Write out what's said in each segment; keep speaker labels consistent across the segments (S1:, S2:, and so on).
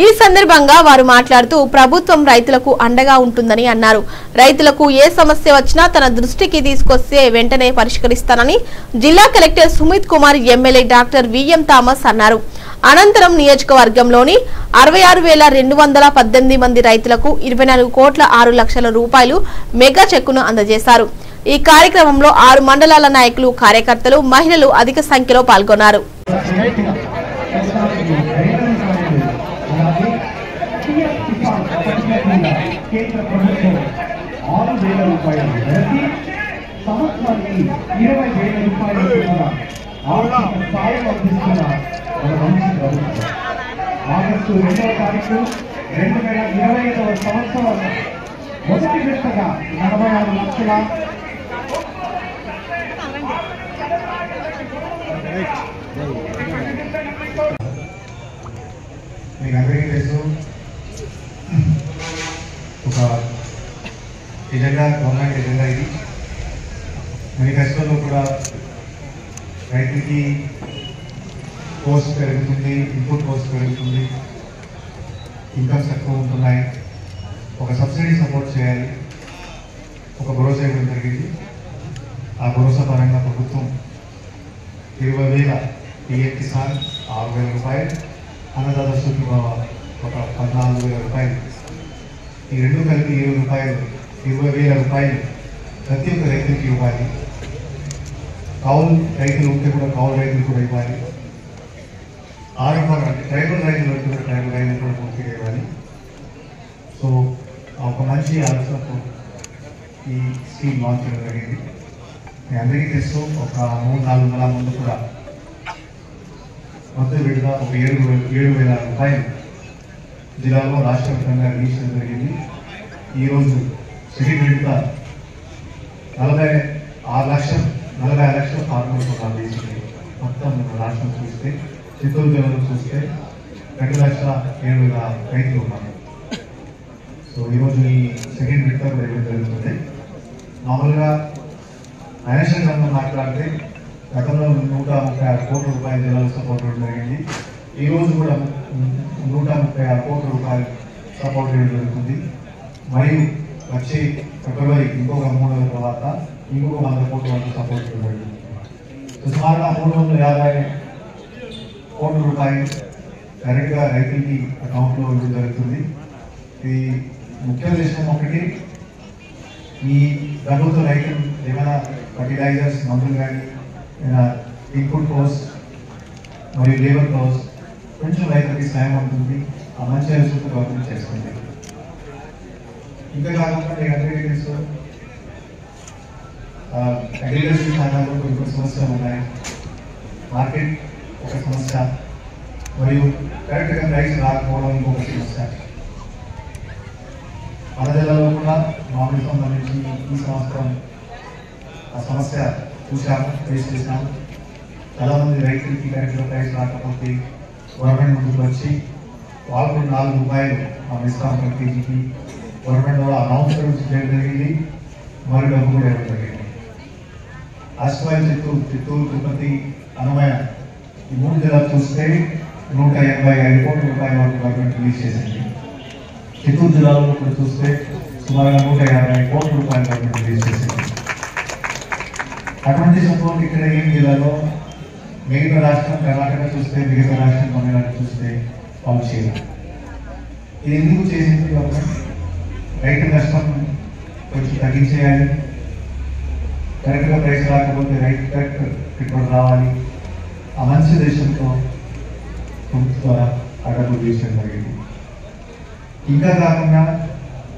S1: ఈ సందర్భంగా వారు మాట్లాడుతూ ప్రభుత్వం రైతులకు అండగా ఉంటుందని అన్నారు. రైతులకు ఏ సమస్య వచ్చినా తన దృష్టికి తీసుకొస్తే వెంటనే పరిష్కరిస్తానని జిల్లా collector Sumit Kumar, MLA doctor VM Thomas అన్నారు. అనంతరం నియోజకవర్గంలోని 66,218 మంది రైతులకు 24,06,00,000 రూపాయలు మెగా చెక్కును అందజేశారు. ఈ కార్యక్రమంలో 6 మండలాల నాయకులు, కార్యకర్తలు, మహిళలు అధిక సంఖ్యలో పాల్గొన్నారు.
S2: కేంద్ర ప్రభుత్వం 6,000 రూపాయలు పెంచి సంవత్సరానికి 20,000 రూపాయలు ఆర్థిక సాయం అందిస్తున్న మన మంచి ప్రభుత్వం. ఆగస్టు 2వ తారీఖు 2025వ సంవత్సరం మొదటి విడతగా 46 లక్షల మీకు అందరికీ తెలుసు. ఒక ఎజెండా, గవర్నమెంట్ ఎజెండా ఇది. మేనిఫెస్టోలో కూడా రైతుకి కోస్ట్ పెరుగుతుంది, ఇన్పుట్ కోస్ట్ పెరుగుతుంది, ఇన్కమ్స్ తక్కువ ఉంటున్నాయి, ఒక సబ్సిడీ సపోర్ట్ చేయాలి, ఒక భరోసా ఇవ్వడం జరిగింది. ఆ భరోసా పరంగా ప్రభుత్వం 20,000 పిఎం కిసాన్ 6,000 రూపాయలు, అన్నదాత సుఖీభవ ఒక 14,000 రూపాయలు, ఈ రెండు కలిపి 20 రూపాయలు, 20,000 రూపాయలు ప్రతి ఒక్క రైతులకి ఇవ్వాలి. కౌలు రైతులు ఉంటే కూడా కౌలు రైతులు కూడా ఇవ్వాలి. ట్రైబల్ రైతులు ఉంటే కూడా ట్రైబల్ రైతులు కూడా పూర్తిగా ఇవ్వాలి. సో ఒక మంచి ఆలోచనతో ఈ స్కీమ్ లాంచ్ చేయడం జరిగింది. మీ అందరికీ తెలుసు, ఒక 3-4 నెలల ముందు కూడా మొత్తం విడిగా ఒక 7,000 రూపాయలు జిల్లాలో రాష్ట్ర వ్యాప్తంగా రిలీజ్ చేయడం జరిగింది. ఈరోజు సెకండ్ విడత 46 లక్షల ఫార్మర్స్ తీసుకుంది. మొత్తం రాష్ట్రం చూస్తే, చిత్తూరు జిల్లాలో చూస్తే 2,07,000 రైతులు ఉన్నారు. సో ఈరోజు ఈ సెకండ్ విడత కూడా ఇవ్వడం జరుగుతుంది. మామూలుగా ఫైనాన్షియల్ రంగం మాట్లాడితే గతంలో 136 కోట్ల రూపాయల జిల్లాలో సపోర్ట్ ఇవ్వడం జరిగింది. ఈరోజు కూడా 136 కోట్ల రూపాయలు సపోర్ట్ ఇవ్వడం జరుగుతుంది. మరియు వచ్చే ఫిబ్రవరి ఇంకొక 3 నెలల తర్వాత ఇంకొక 100 కోట్ల వరకు సపోర్ట్ ఇవ్వడం జరుగుతుంది. సుమారుగా 350 కోట్ల రూపాయలు డైరెక్ట్గా రైతులకి అకౌంట్లో ఇవ్వడం జరుగుతుంది. ఇది ముఖ్య ఉద్దేశం ఒకటి, ఈ డబ్బులతో రైతులు ఏమైనా ఫర్టిలైజర్స్, మందులు కానీ ఇన్పుట్ కాస్ట్ మరియు లేబర్ కాస్ట్ కొంచెం రైతులకి సాయం ఉంటుంది. ఆ మంచి ఆలోచనతో గవర్నమెంట్ చేస్తుంది. ఇంకా కాకుండా మీకు అందరికీ తెలుసు, అగ్రికల్చర్ రంగంలో కొన్ని సమస్యలు ఉన్నాయి. మార్కెట్ ఒక సమస్య, మరియు కరెక్ట్గా ప్రైస్ రాకపోవడం ఇంకొక సమస్య. మన జిల్లాలో కూడా మామిడి సంబంధించి ఈ సంవత్సరం ఆ సమస్య చూసాము, ఫేస్ చేసాము. చాలామంది రైతులకి కరెక్ట్గా ప్రైస్ రాకపోతే గవర్నమెంట్ ముందుకు వచ్చి వాళ్ళు 4 రూపాయలు మనం ఇస్తాం ప్రతి కేజీకి. గవర్నమెంట్ వాళ్ళు అనౌన్స్మెంట్ చేయడం జరిగింది, మరి డబ్బు కూడా ఇవ్వడం జరిగింది. అస్వాయి, చిత్తూరు, తిరుపతి, అన్నమయ్య ఈ 3 జిల్లాలు చూస్తే 185 కోట్ల రూపాయల వరకు గవర్నమెంట్ రిలీజ్ చేసింది. చిత్తూరు జిల్లాలో కూడా చూస్తే సుమారుగా 150 కోట్ల రూపాయల గవర్నమెంట్ రిలీజ్ చేసింది. అటువంటి సపోర్ట్ ఇక్కడ ఏం జిల్లాలో మిగతా రాష్ట్రం కర్ణాటక చూస్తే, మిగతా రాష్ట్రం తమిళనాడు చూస్తే వాళ్ళు చేయాలి. ఇది ఎందుకు చేసింది గవర్నమెంట్? రైతు నష్టం కొంచెం తగ్గించేయాలి, కరెక్ట్గా ప్రైస్ రాకపోతే రైతు కరెక్ట్ పెట్టుబడి రావాలి. ఆ మంచి దేశంతో ద్వారా అడగలు తీసుకోవడం జరిగింది. ఇంకా కాకుండా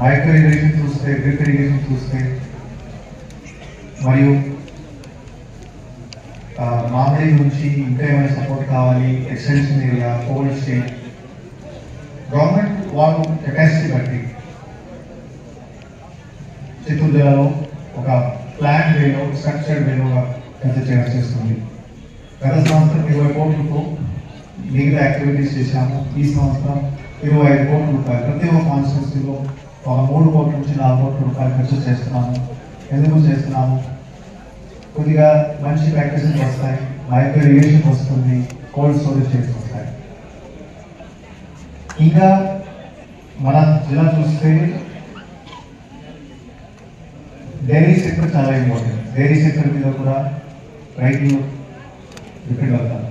S2: మైక్రో ఇరిగేషన్ చూస్తే, డ్రిప్ ఇరిగేషన్ చూస్తే, మరియు మామిడి నుంచి ఇంకా ఏమైనా సపోర్ట్ కావాలి, extension area, cold state, government వాళ్ళు కెపాసిటీ బట్టి చిత్తూరు జిల్లాలో ఒక ప్లాన్ వేలో, స్ట్రక్చర్డ్ వేలో కన్సిడర్ చేస్తుంది. గత సంవత్సరం 20 కోట్లతో మిగతా యాక్టివిటీస్ చేశాము. ఈ సంవత్సరం 25 కోట్ల రూపాయలు ప్రతి ఒక్క కాన్స్టిట్యూన్సీలో ఒక 3 కోట్ల నుంచి 4 కోట్ల రూపాయలు ఖర్చు చేస్తున్నాము. ఎందుకు చేస్తున్నాము? కొద్దిగా మంచి ప్రాక్టీసెస్ వస్తాయి, మైక్రో ఇరిగేషన్ వస్తుంది, కోల్డ్ స్టోరేజ్ వస్తాయి. ఇంకా మన జిల్లా చూస్తే డైరీ సెక్టర్ చాలా ఇంపార్టెంట్. డైరీ సెక్టర్ మీద కూడా రైతులు డిపెండ్ అవుతారు.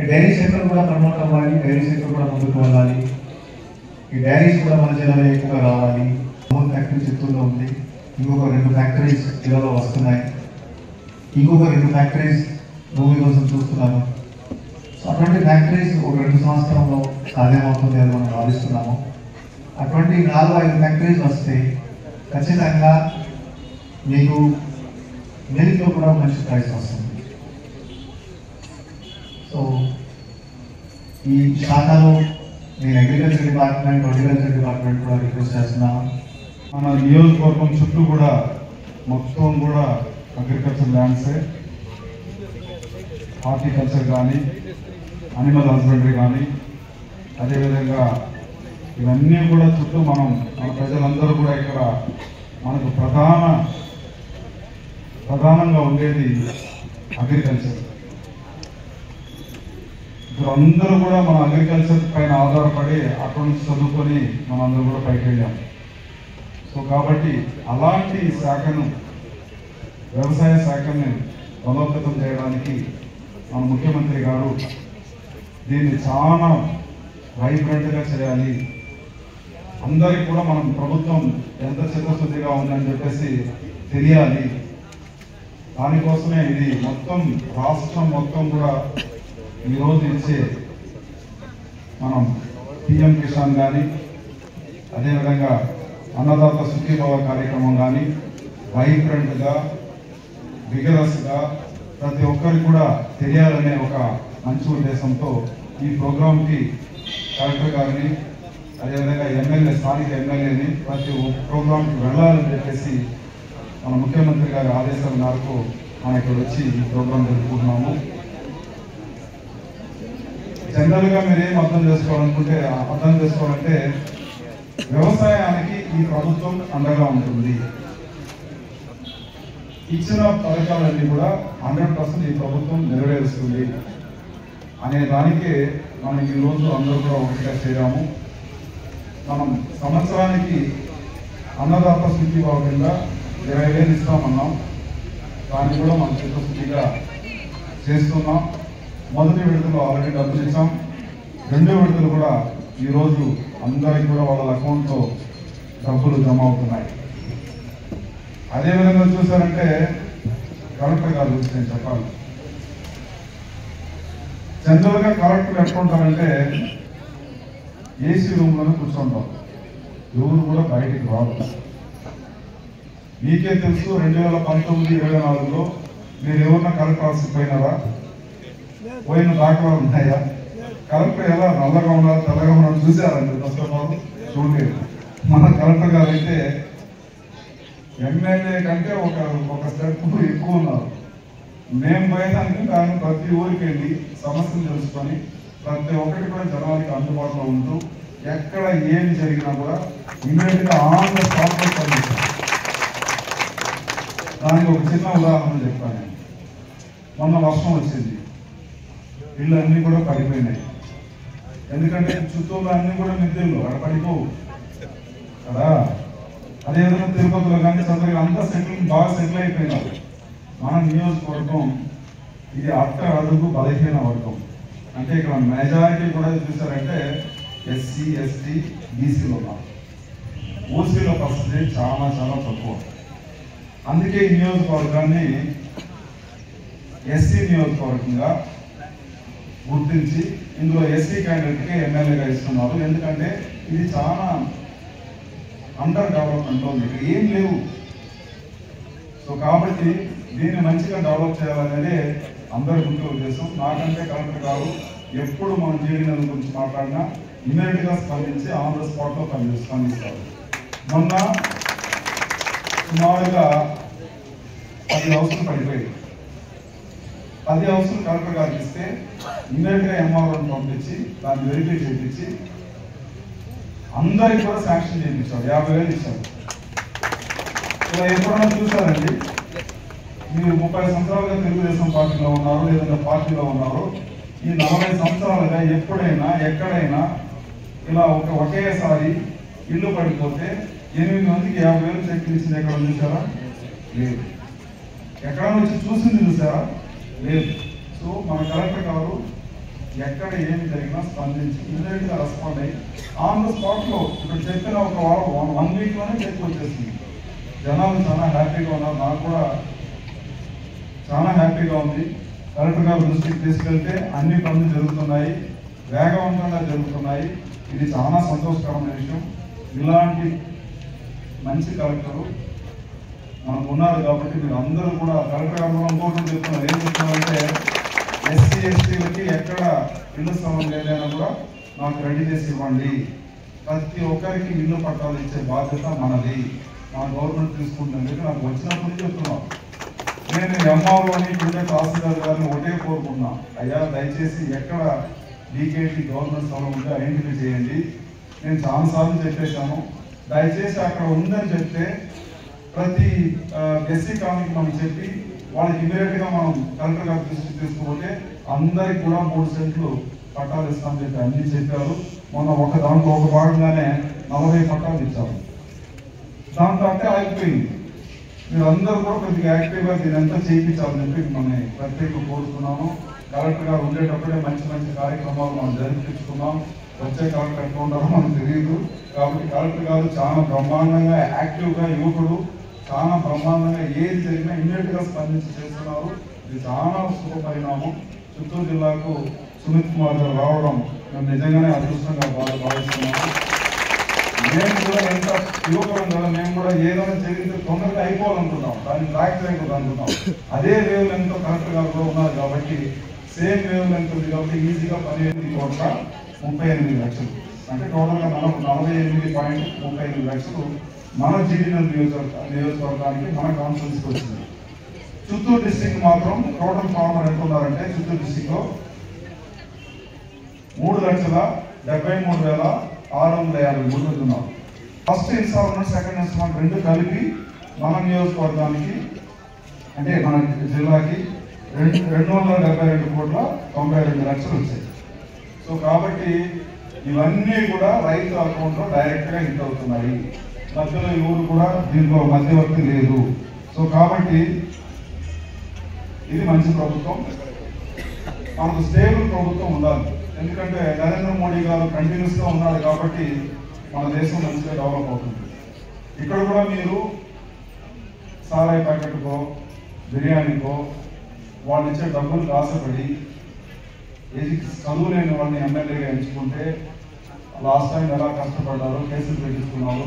S2: డైరీ సెక్టర్ కూడా ప్రమోట్ అవ్వాలి, డైరీ సెక్టర్ కూడా ముందుకు వెళ్ళాలి. ఈ డైరీస్ కూడా మన జిల్లాలో ఎక్కువగా రావాలి. మూడు ఫ్యాక్టరీ చిత్తూరులో ఉంది, ఇంకొక 2 ఫ్యాక్టరీస్ జిల్లాలో వస్తున్నాయి, ఇంకొక 2 ఫ్యాక్టరీస్ భూమి కోసం చూస్తున్నాము. సో అటువంటి ఫ్యాక్టరీస్ ఒక 2 సంవత్సరంలో సాధ్యమవుతుంది అని మనం భావిస్తున్నాము. అటువంటి 4-5 ఫ్యాక్టరీస్ వస్తే ఖచ్చితంగా మీకు మిల్క్లో కూడా మంచి ప్రైస్ వస్తుంది. సో ఈ శాఖలో నేను అగ్రికల్చర్ డిపార్ట్మెంట్, హార్టికల్చర్ డిపార్ట్మెంట్ కూడా రిక్వెస్ట్ చేస్తున్నాను.
S3: మన నియోజకవర్గం చుట్టూ కూడా మొత్తం కూడా అగ్రికల్చర్ ల్యాండ్సే, హార్టికల్చర్ కానీ, అనిమల్ హస్బెండరీ కానీ, అదేవిధంగా ఇవన్నీ కూడా చుట్టూ మన ప్రజలందరూ కూడా ఇక్కడ మనకు ప్రధానంగా ఉండేది అగ్రికల్చర్. ఇప్పుడు అందరూ కూడా మన అగ్రికల్చర్ పైన ఆధారపడి అక్కడి నుంచి చదువుకొని మనందరూ కూడా పైకి వెళ్ళాం. సో కాబట్టి అలాంటి శాఖను, వ్యవసాయ శాఖని బలోపేతం చేయడానికి మన ముఖ్యమంత్రి గారు దీన్ని చాలా వైబ్రెంట్గా చేయాలి, అందరికీ కూడా మనం ప్రభుత్వం ఎంత చిత్తశుద్ధిగా ఉందని చెప్పేసి తెలియాలి. దానికోసమే ఇది మొత్తం రాష్ట్రం మొత్తం కూడా ఈరోజు ఇచ్చే మనం పిఎం కిసాన్ కానీ, అదేవిధంగా అన్నదాత సుఖీభవ కార్యక్రమం కానీ వైబ్రెంట్గా, విగరస్గా ప్రతి ఒక్కరికి కూడా తెలియాలనే ఒక మంచి ఉద్దేశంతో ఈ ప్రోగ్రాంకి కలెక్టర్ గారిని, అదేవిధంగా ఎమ్మెల్యే, స్థానిక ఎమ్మెల్యేని ప్రతి ప్రోగ్రాంకి వెళ్ళాలని చెప్పేసి మన ముఖ్యమంత్రి గారి ఆదేశాల మేరకు మనం ఇక్కడ వచ్చి ఈ ప్రోగ్రాం జరుపుకుంటున్నాము. జనరల్గా మీరు ఏం అర్థం చేసుకోవాలంటే వ్యవసాయానికి ఈ ప్రభుత్వం అండగా ఉంటుంది. ఇచ్చిన పథకాలన్నీ కూడా 100% ఈ ప్రభుత్వం నెరవేరుస్తుంది అనే దానికే మనం ఈరోజు అందరూ కూడా ఒకటిగా చేరాము. మనం సంవత్సరానికి అన్నదాత సుఖీభవ కింద 20,000 ఇస్తామన్నాం. దాన్ని కూడా మనం చిత్తశుద్ధిగా చేస్తున్నాం. మొదటి విడతలో ఆల్రెడీ డబ్బులు ఇచ్చాం. 2వ విడతలు కూడా ఈరోజు అందరికీ కూడా వాళ్ళ అకౌంట్లో డబ్బులు జమ అవుతున్నాయి. అదేవిధంగా చూసారంటే కలెక్టర్ గారి గురించి నేను చెప్పాలి. జనరల్గా కలెక్టర్ ఎట్లుంటారంటే ఏసీ రూమ్లోనే కూర్చుంటాం, ఎవరు కూడా బయటికి రాదు. మీకే తెలుసు 2019-24లో మీరు ఎవరన్నా కలెక్టర్ ఆఫీస్కి పోయినారా? పోయిన దాఖలాలు ఉన్నాయా? కలెక్టర్ ఎలా నల్లగా ఉన్నారు, తెల్లగా ఉన్నారు చూసారండి? ఫస్ట్ ఆఫ్ ఆల్ చూడలేదు. మన కలెక్టర్ గారు అయితే ఎమ్మెల్యే కంటే ఒక స్టెప్ ఎక్కువ ఉన్నారు. మేము పోయేదానికి కానీ ప్రతి ఊరికి వెళ్ళి సమస్యలు తెలుసుకొని ప్రతి ఒక్కటి కూడా జనానికి అందుబాటులో ఉంటూ ఎక్కడ ఏమి జరిగినా కూడా ఇమీడియట్గా ఆన్ ద స్పాట్లో స్పందిస్తాం. దానికి ఒక చిన్న ఉదాహరణ చెప్తాను నేను. మొన్న వర్షం వచ్చింది, ఇళ్ళు అన్నీ కూడా పడిపోయినాయి. ఎందుకంటే చుట్టూలో అన్నీ కూడా మిద్దెళ్ళు, అక్కడ పడిపోవు కదా. అదేవిధంగా తిరుపతిలో కానీ చంద్రగిరి అంతా బాగా సెటిల్ అయిపోయినారు. మన నియోజకవర్గం ఇది అడుగు బలహీన వర్గం. అంటే ఇక్కడ మెజారిటీ కూడా చూసారంటే ఎస్సీ, ఎస్టీ, బీసీలో ఉన్నారు. ఓసీలో పర్సెంటేజ్ చాలా చాలా తక్కువ. అందుకే ఈ నియోజకవర్గాన్ని ఎస్సీ నియోజకవర్గంగా గుర్తించి ఇందులో ఎస్సీ క్యాండిడేట్కి ఎమ్మెల్యేగా ఇస్తున్నారు. ఎందుకంటే ఇది చాలా అండర్ డెవలప్మెంట్ ఉంది, ఇక్కడ ఏం లేవు. సో కాబట్టి దీన్ని మంచిగా డెవలప్ చేయాలనేదే అందరి ముఖ్య ఉద్దేశం. నాకంటే కలెక్టర్ గారు ఎప్పుడు మనం జీడీఎల్ గురించి మాట్లాడినా ఇమీడియట్గా స్పందించి ఆన్ ద స్పాట్లో స్పందిస్తారు. మొన్న సుమారుగా 10 హౌసులు పడిపోయాయి. 10 హౌసులు కలెక్టర్ గారికి ఇస్తే ఇమీడియట్గా ఎంఆర్ఓని పంపించి దాన్ని వెరిఫై చేయించి అందరికి కూడా శాంక్షన్ చేయించారు. 50,000 ఇచ్చారు. ఇలా ఎప్పుడన్నా చూసారండి? మీరు 30 సంవత్సరాలుగా తెలుగుదేశం పార్టీలో ఉన్నారు, లేదంటే పార్టీలో ఉన్నారు. ఈ 40 సంవత్సరాలుగా ఎప్పుడైనా ఎక్కడైనా ఇలా ఒకేసారి ఇల్లు పడిపోతే 8 మందికి 50,000 చెక్కులు ఇచ్చింది ఎక్కడ చూసారా? లేదు. ఎక్కడ నుంచి చూసింది చూసారా? లేదు. సో మన కలెక్టర్ గారు ఎక్కడ ఏమి జరిగినా స్పందించి ఇమీడియట్ గా రెస్పాండ్ అయ్యి ఆన్ ద స్పాట్ లో ఇప్పుడు చెప్పిన ఒక వారం 1 వీక్ లోనే చెక్ వచ్చేసింది. జనాలు చాలా హ్యాపీగా ఉన్నారు. నాకు కూడా చాలా హ్యాపీగా ఉంది. కలెక్టర్ గారు దృష్టికి తీసుకెళ్తే అన్ని పనులు జరుగుతున్నాయి, వేగవంతంగా జరుగుతున్నాయి. ఇది చాలా సంతోషకరమైన విషయం. ఇలాంటి మంచి కలెక్టరు మనకు ఉన్నారు కాబట్టి మీరు అందరూ కూడా కలెక్టర్ గారు ఇంకోటి చెప్తున్నారు. ఏం చెప్తున్నారంటే ఎస్సీ ఎస్టీలకి ఎక్కడ ఇల్లు స్థలం లేదైనా కూడా నాకు రెడీ చేసి ఇవ్వండి. ప్రతి ఒక్కరికి ఇల్లు పట్టాలు ఇచ్చే బాధ్యత మనది, మా గవర్నమెంట్ తీసుకుంటుంది. నాకు వచ్చినప్పుడు చెప్తున్నాను. నేను ఎంఆర్ఓ అని ఇప్పుడే తహసీల్దార్ గారిని ఒకటే కోరుకున్నా, అయ్యా దయచేసి ఎక్కడ డీకేటీ గవర్నమెంట్ స్థలం ఉంటే ఐడెంటిఫై చేయండి. నేను చాలాసార్లు చెప్పేశాను, దయచేసి అక్కడ ఉందని చెప్తే ప్రతి ఎస్సీ కాలనీకి మనం చెప్పి వాళ్ళకి ఇమీడియట్ గా మనం కలెక్టర్ గారి దృష్టికి తీసుకుపోతే అందరికి కూడా 3 సెంట్లు పట్టాలు ఇస్తామని చెప్పి అన్ని చెప్పారు. మొన్న దాంట్లో ఒక భాగంగానే 40 పట్టాలు ఇచ్చారు. దాంతో అంటే ఆగిపోయింది. మీరు అందరూ కూడా కొద్దిగా యాక్టివ్గా దీనంతా చేయించాలని చెప్పి మనం ప్రత్యేకంగా కోరుతున్నాము. కలెక్టర్ గారు ఉండేటప్పుడే మంచి మంచి కార్యక్రమాలు మనం జరిపించుకున్నాం. వచ్చే కలెక్టర్ ఎట్లా ఉంటారో మనకు తెలియదు. కాబట్టి కలెక్టర్ గారు చాలా బ్రహ్మాండంగా యాక్టివ్గా యువకుడు చాలా బ్రహ్మాండంగా ఏది జరిగినా ఇమ్మీడియట్ గా స్పందించి చేస్తున్నారు. ఇది చాలా శుభ పరిణామం. చిత్తూరు జిల్లాకు సుమిత్ కుమార్ గారు రావడం మేము నిజంగానే అదృష్టంగా భావిస్తున్నాము. మేము కూడా ఎంత యువకులం కదా, మేము కూడా ఏదైనా జరిగితే తొందరగా అయిపోవాలనుకుంటాం, దాన్ని ట్రాక్ చేయకూడదు అనుకుంటాం. అదే వేవ్ లెంగ్త్ కలెక్టర్ గారు కూడా ఉన్నారు కాబట్టి సేమ్ వేవ్ లెంగ్త్ ఉంది కాబట్టి ఈజీగా 18,38 లక్షలు అంటే టోటల్గా 48.38 లక్షలు మన జీడీఎల్ నియోజకవర్గానికి మన కాన్ఫరెన్స్కి వచ్చింది. చిత్తూరు డిస్టిక్ మాత్రం టోటల్ ఫార్మర్ ఎంత ఉన్నారంటే చిత్తూరు డిస్టిక్ లో 3,73,653 మంది ఉన్నారు. ఫస్ట్ ఇన్స్టాల్మెంట్ సెకండ్ ఇన్స్టాల్మెంట్ రెండు కలిపి మన నియోజకవర్గానికి అంటే మన జిల్లాకి 272,92 లక్షలు వచ్చాయి. సో కాబట్టి ఇవన్నీ కూడా రైతు అకౌంట్ లో డైరెక్ట్ గా హిట్ అవుతున్నాయి. మధ్యలో ఎవరు కూడా దీంట్లో మధ్యవర్తి లేదు. సో కాబట్టి ఇది మంచి ప్రభుత్వం. మనకు స్టేబుల్ ప్రభుత్వం ఉండాలి. ఎందుకంటే నరేంద్ర మోడీ గారు కంటిన్యూస్ గా ఉన్నారు కాబట్టి మన దేశం మంచిగా డెవలప్ అవుతుంది. ఇక్కడ కూడా మీరు సారాయి ప్యాకెట్కో బిర్యానీకో వాళ్ళు ఇచ్చే డబ్బులు ఆశపడి చదువు లేని వాళ్ళని ఎమ్మెల్యేగా ఎంచుకుంటే లాస్ట్ టైం ఎలా కష్టపడ్డారు, కేసులు పెట్టించుకున్నారు,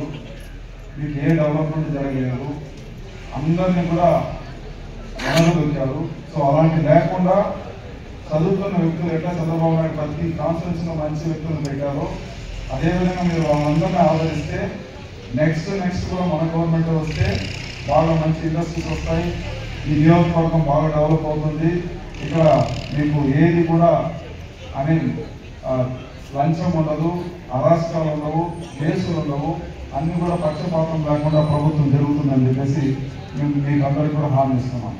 S3: మీకు ఏ డెవలప్మెంట్ జరగలేదు, అందరినీ కూడా వెనకదొక్కారు. సో అలాంటి లేకుండా చదువుకున్న వ్యక్తులు ఎట్లా చంద్రబాబు నాయుడు ప్రతి కాన్స్టిట్యూన్సీ లో మంచి వ్యక్తులు పెట్టారో అదేవిధంగా మీరు వాళ్ళందరినీ ఆదరిస్తే నెక్స్ట్ కూడా మన గవర్నమెంట్ వస్తే బాగా మంచి ఇండస్ట్రీస్ వస్తాయి. ఈ నియోజకవర్గం బాగా డెవలప్ అవుతుంది. ఇక్కడ మీకు ఏది కూడా లంచం ఉండదు, అరాచకాలు ఉండవు, కేసులు ఉండవు, అన్ని కూడా పక్షపాతం లేకుండా ప్రభుత్వం జరుగుతుందని చెప్పేసి మేము మీకు అందరికీ కూడా హామీ ఇస్తున్నాం.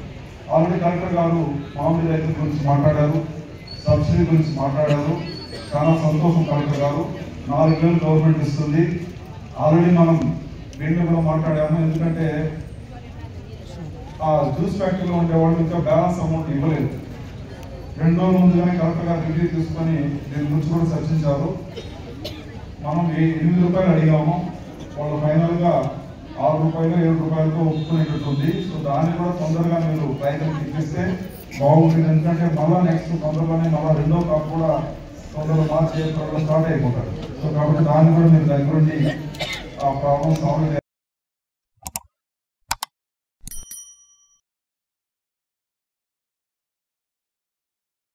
S3: ఆల్రెడీ కలెక్టర్ గారు మామిడి రైతుల గురించి మాట్లాడారు, సబ్సిడీ గురించి మాట్లాడారు. చాలా సంతోషం. కలెక్టర్ గారు 4,000 గవర్నమెంట్ ఇస్తుంది. ఆల్రెడీ మనం దీన్ని కూడా మాట్లాడాము. ఎందుకంటే ఆ జ్యూస్ ఫ్యాక్టరీలో ఉండే వాళ్ళు ఇంకా బ్యాలెన్స్ అమౌంట్ ఇవ్వలేదు. 2 రోజుల ముందుగానే కలెక్టర్ గారు రివ్యూ తీసుకొని దీని గురించి కూడా చర్చించారు. మనం 8 రూపాయలు అడిగాము, వాళ్ళు ఫైనల్ గా 6 రూపాయలు 7 రూపాయలతో ఒప్పుకునేటట్టుంది. సో దాన్ని కూడా తొందరగా మీరు రైతులకు ఇప్పిస్తే బాగుంటుంది. ఎందుకంటే మళ్ళీ నెక్స్ట్ తొందరగానే మళ్ళీ రెండో కాపు కూడా తొందరగా మార్చి ఏప్రిల్లో స్టార్ట్ అయిపోతారు. సో కాబట్టి దాన్ని కూడా మీరు దగ్గరుండి ఆ ప్రాబ్లమ్ సాల్వ్